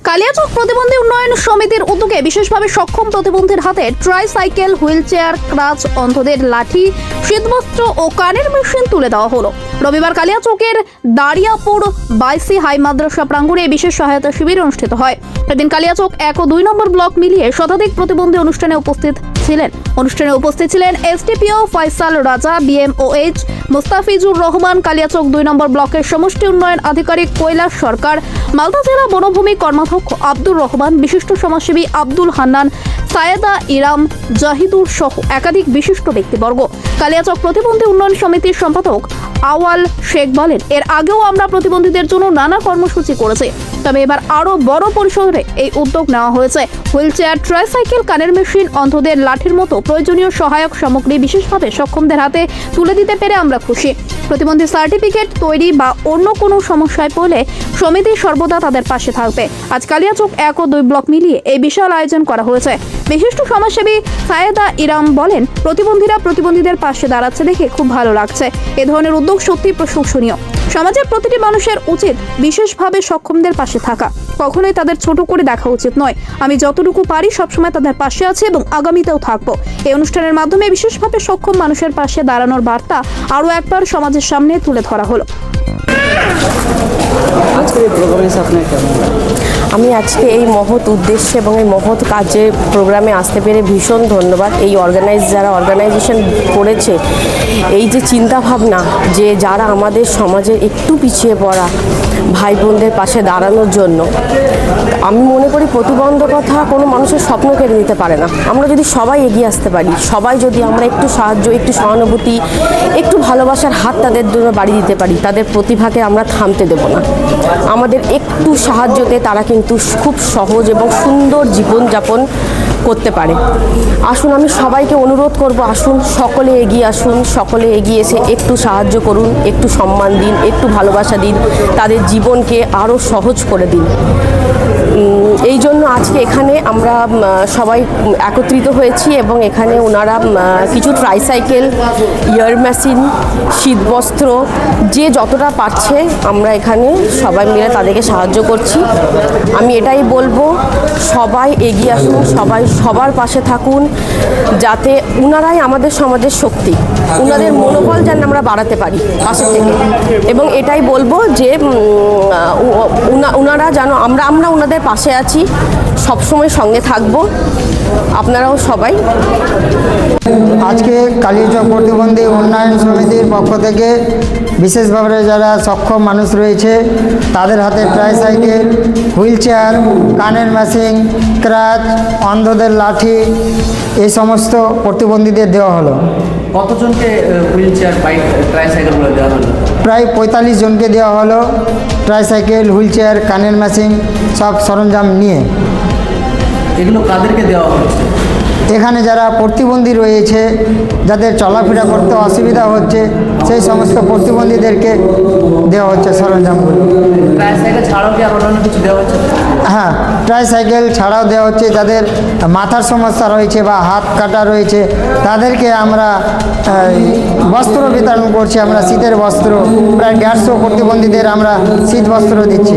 কালিয়াচক প্রতিবন্ধী উন্নয়ন সমিতির উদ্যোগে বিশেষভাবে সক্ষম প্রতিবন্ধীর হাতে ট্রাইসাইকেল, হুইল চেয়ার, ক্রাচ, অন্ধদের লাঠি, শীতবস্ত্র ও কানের মেশিন তুলে দেওয়া হলো। রবিবার কালিয়াচকের দাঁড়িয়াপুর বাইসি হাই মাদ্রাসা প্রাঙ্গণে বিশেষ সহায়তা শিবির অনুষ্ঠিত হয়। এদিন কালিয়াচক 1 ও 2 নম্বর ব্লক মিলিয়ে শতাধিক প্রতিবন্ধী অনুষ্ঠানে উপস্থিত ছিলেন এসডিপিও ফয়সাল রাজা, বিএমওএইচ মুস্তাফিজুর রহমান, কালিয়াচক 2 নম্বর ব্লকের সমষ্টি উন্নয়ন আধিকারিক কৈলাস সরকার, মালদা জেলা বনভূমি কর্মাধ্যক্ষ আব্দুর রহমান, বিশিষ্ট সমাজসেবী আব্দুল হান্নান, সায়েদা ইরাম, জাহিদুর সহ একাধিক বিশিষ্ট ব্যক্তিবর্গ। কালিয়াচক প্রতিবন্ধী উন্নয়ন সমিতির সম্পাদক আওয়াল শেখ বলেন, এর আগেও আমরা প্রতিবন্ধীদের জন্য নানা কর্মসূচি করেছি, তবে এবার আরো বড় পরিসরে এই উদ্যোগ নেওয়া হয়েছে। হুইল চেয়ার, ট্রাইসাইকেল, কানের মেশিন, অন্ধদের লাঠির মতো প্রয়োজনীয় সহায়ক সামগ্রী বিশেষভাবে সক্ষমদের হাতে তুলে দিতে পেরে আমরা খুশি। প্রতিবন্ধী সার্টিফিকেট তৈরি বা অন্য কোনো সমস্যায় পড়লে সমিতি সর্বদা তাদের পাশে থাকবে। আজ কালিয়াচক 1 ও 2 ব্লক মিলিয়ে এই বিশাল আয়োজন করা হয়েছে। বিশিষ্ট সমাজসেবী সায়েদা ইরাম বলেন, প্রতিবন্ধীদের পাশে দাঁড়াচ্ছে দেখে খুব ভালো লাগছে। এ ধরনের উদ্যোগ সত্যি প্রশংসনীয়। সমাজের প্রতিটি মানুষের উচিত বিশেষভাবে সক্ষমদের পাশে থাকা, কখনোই তাদের ছোট করে দেখা উচিত নয়। আমি যতটুকু পারি সবসময় তাদের পাশে আছি এবং আগামীতেও থাকবো। এই অনুষ্ঠানের মাধ্যমে বিশেষভাবে সক্ষম মানুষের পাশে দাঁড়ানোর বার্তা আরও একবার সমাজের সামনে তুলে ধরা হলো। আমি আজকে এই মহৎ উদ্দেশ্যে এবং এই মহৎ কাজে প্রোগ্রামে আসতে পেরে ভীষণ ধন্যবাদ। এই যারা অর্গানাইজেশন করেছে, এই যে চিন্তাভাবনা যে যারা আমাদের সমাজের একটু পিছিয়ে পড়া ভাই বোনদের পাশে দাঁড়ানোর জন্য, আমি মনে করি প্রতিবন্ধকতা কোনো মানুষের স্বপ্ন কেড়ে নিতে পারে না। আমরা যদি সবাই এগিয়ে আসতে পারি, সবাই যদি আমরা একটু সাহায্য, একটু সহানুভূতি, একটু ভালোবাসার হাত তাদের জন্য বাড়িয়ে দিতে পারি, তাদের প্রতিভাকে আমরা থামতে দেব না। আমাদের একটু সাহায্যতে তারা কিন্তু খুব সহজ এবং সুন্দর জীবনযাপন করতে পারে। আসুন, আমি সবাইকে অনুরোধ করব, আসুন সকলে এগিয়ে আসুন, সকলে এগিয়ে এসে একটু সাহায্য করুন, একটু সম্মান দিন, একটু ভালোবাসা দিন, তাদের জীবনকে আরও সহজ করে দিন। এই জন্য আজকে এখানে আমরা সবাই একত্রিত হয়েছি এবং এখানে ওনারা কিছু ট্রাইসাইকেল, ইয়ার মেশিন, শীতবস্ত্র, যে যতটা পারছে আমরা এখানে সবাই মিলে তাদেরকে সাহায্য করছি। আমি এটাই বলবো, সবাই এগিয়ে আসুন, সবাই সবার পাশে থাকুন, যাতে ওনারাই আমাদের সমাজের শক্তি, ওনাদের মনোবল যেন আমরা বাড়াতে পারি পাশে থেকে। এবং এটাই বলবো যে ওনারা যেন আমরা ওনাদের পাশে আছি, সবসময় সঙ্গে থাকবো। আপনারাও সবাই। আজকে কালিয়াচক প্রতিবন্ধী উন্নয়ন সমিতির পক্ষ থেকে বিশেষভাবে যারা সক্ষম মানুষ রয়েছে তাদের হাতে ট্রাইসাইকেল, হুইল চেয়ার, কানের মেশিন, ক্রাচ, অন্ধদের লাঠি, এই সমস্ত প্রতিবন্ধীদের দেওয়া হলো। কতজনকে হুইল চেয়ার, বাইক, ট্রাইসাইকেলগুলো দেওয়া হলো? প্রায় 45 জনকে দেওয়া হলো ট্রাইসাইকেল, হুইল চেয়ার, কানের মেশিন সব সরঞ্জাম নিয়ে। এগুলো কাদেরকে দেওয়া হচ্ছে? এখানে যারা প্রতিবন্ধী রয়েছে, যাদের চলাফেরা করতে অসুবিধা হচ্ছে, সেই সমস্ত প্রতিবন্ধীদেরকে দেওয়া হচ্ছে সরঞ্জামগুলো। ট্রাইসাইকেল ছাড়াও কি আরও অন্য কিছু দেওয়া হচ্ছে? হ্যাঁ, ট্রাইসাইকেল ছাড়াও দেওয়া হচ্ছে। যাদের মাথার সমস্যা রয়েছে বা হাত কাটা রয়েছে তাদেরকে আমরা বস্ত্র বিতরণ করছি। আমরা শীতের বস্ত্র, প্রায় 150 প্রতিবন্ধীদের আমরা শীত বস্ত্র দিচ্ছি।